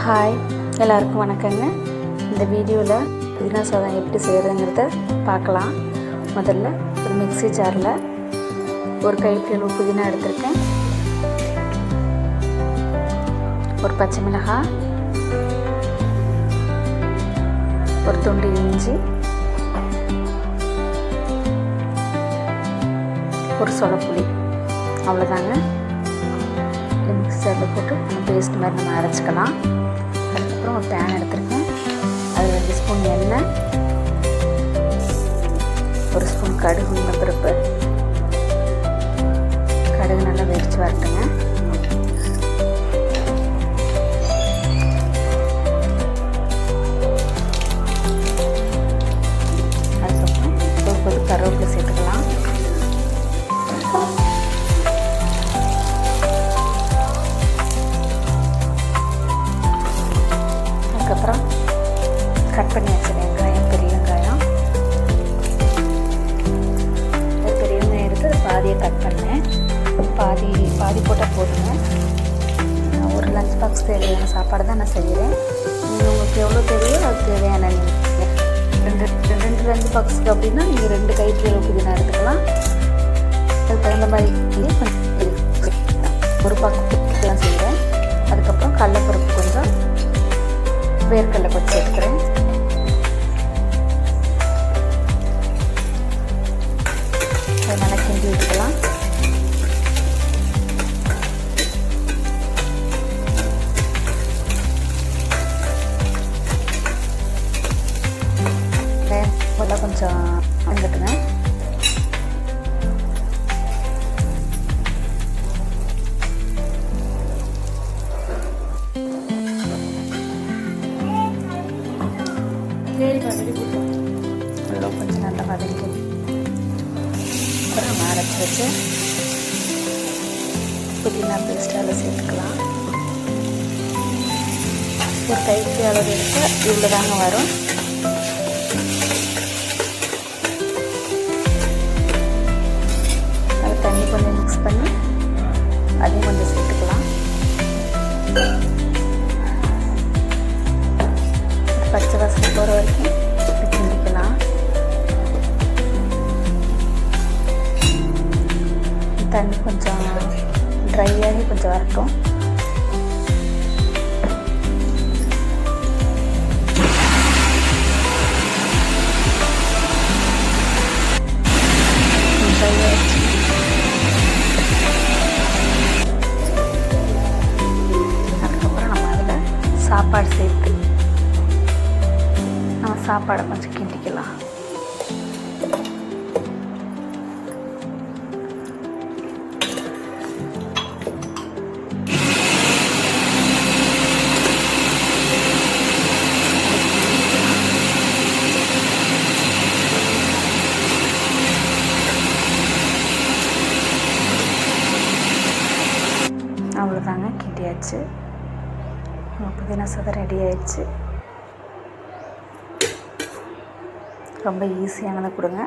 Hi, எல்லாருக்கும் வணக்கங்க. இந்த வீடியோவில் புதினா சாதம் எப்படி செய்கிறதுங்கிறத பார்க்கலாம். முதல்ல ஒரு மிக்ஸி ஜாரில் ஒரு கைப்பிடி அளவு புதினா எடுத்திருக்கேன், ஒரு பச்சை மிளகாய், ஒரு துண்டு இஞ்சி, ஒரு சொலப்புளி, அவ்வளோதாங்க. மிக்ஸி ஜாரில் போட்டு பேஸ்ட் மாதிரி நம்ம அரைச்சிக்கலாம். அதுக்கப்புறம் ஒரு பேன் எடுத்துருக்கேன், அதில் 2 ஸ்பூன் எண்ணெய், ஒரு ஸ்பூன் கடுகு, உளுந்தம்பருப்பு. கடுகு நல்லா வெடித்து வரட்டுங்க. அதுக்கப்புறம் ஒரு கொதி கருவேப்பிலை சேர்த்துக்கலாம். அதுக்கப்புறம் கட் பண்ணி வச்ச வெங்காயம், பெரிய வெங்காயம் எடுத்து பாதியை கட் பண்ணேன். பாதி போட்டால் போதுங்க. ஒரு லஞ்ச் பாக்ஸ் தேவையான சாப்பாடு தான் நான் செய்கிறேன். நீங்கள் உங்களுக்கு எவ்வளோ தேவையோ அது தேவையான ரெண்டு லஞ்ச் பாக்ஸுக்கு அப்படின்னா நீங்கள் 2 கைப்பிடி அளவு புதினா எடுத்துக்கலாம். அதுக்கு தகுந்த மாதிரி ஒரு பக்கம் தான் செய்கிறேன். அதுக்கப்புறம் கடலைப்பருப்பு கொஞ்சம், வேர்க்கடலை கொஞ்சம் சேர்த்துக்கிறேன். அதை நல்லா கிண்டி விட்டுக்கலாம். முதல்ல கொஞ்சம் வெந்துட்டுங்க. கொஞ்சம் நல்லா வதக்கி அப்புறம் அரைச்சி வச்சு புதினா பேஸ்ட் அதில் சேர்த்துக்கலாம். ஒரு கைக்கு அளவு எடுத்தால் இவ்வளோ தாங்க வரும். அதை தண்ணி கொஞ்சம் மிக்ஸ் பண்ணி அதையும் கொஞ்சம் சேர்த்துக்கலாம். பச்சை வாசனை போகிற வரைக்கும் கிண்டிக்கலாம். தண்ணி கொஞ்சம் ட்ரையாகி கொஞ்சம் வரட்டும். அதுக்கப்புறம் நம்ம அதில் சாப்பாடு சேர்த்து நம்ம சாப்பாடை கொஞ்சம் கிண்டிக்கலாம். அவ்வளோதாங்க, கிண்டியாச்சு. புதினா சாதம் ரெடி ஆயிடுச்சு. ரொம்ப ஈஸியானதை கொடுங்க,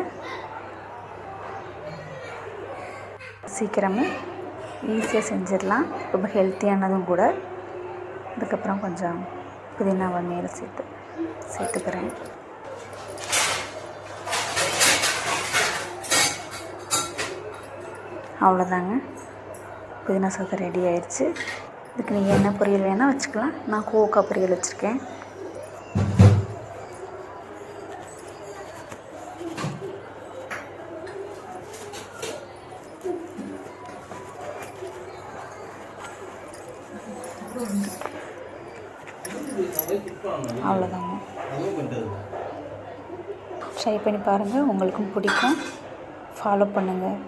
சீக்கிரமே ஈஸியாக செஞ்சிடலாம். ரொம்ப ஹெல்த்தியானதும் கூட. அதுக்கப்புறம் கொஞ்சம் புதினாவை மேலே சேர்த்துக்கிறேன். அவ்வளோதாங்க, புதினா சாதம் ரெடி ஆயிடுச்சு. இதுக்கு நீங்கள் என்ன பொரியல் வேணால் வச்சுக்கலாம். நான் கோவக்காய் பொரியல் வச்சுருக்கேன். அவ்வளோதாங்க. ட்ரை பண்ணி பாருங்கள், உங்களுக்கும் பிடிக்கும். ஃபாலோ பண்ணுங்கள்.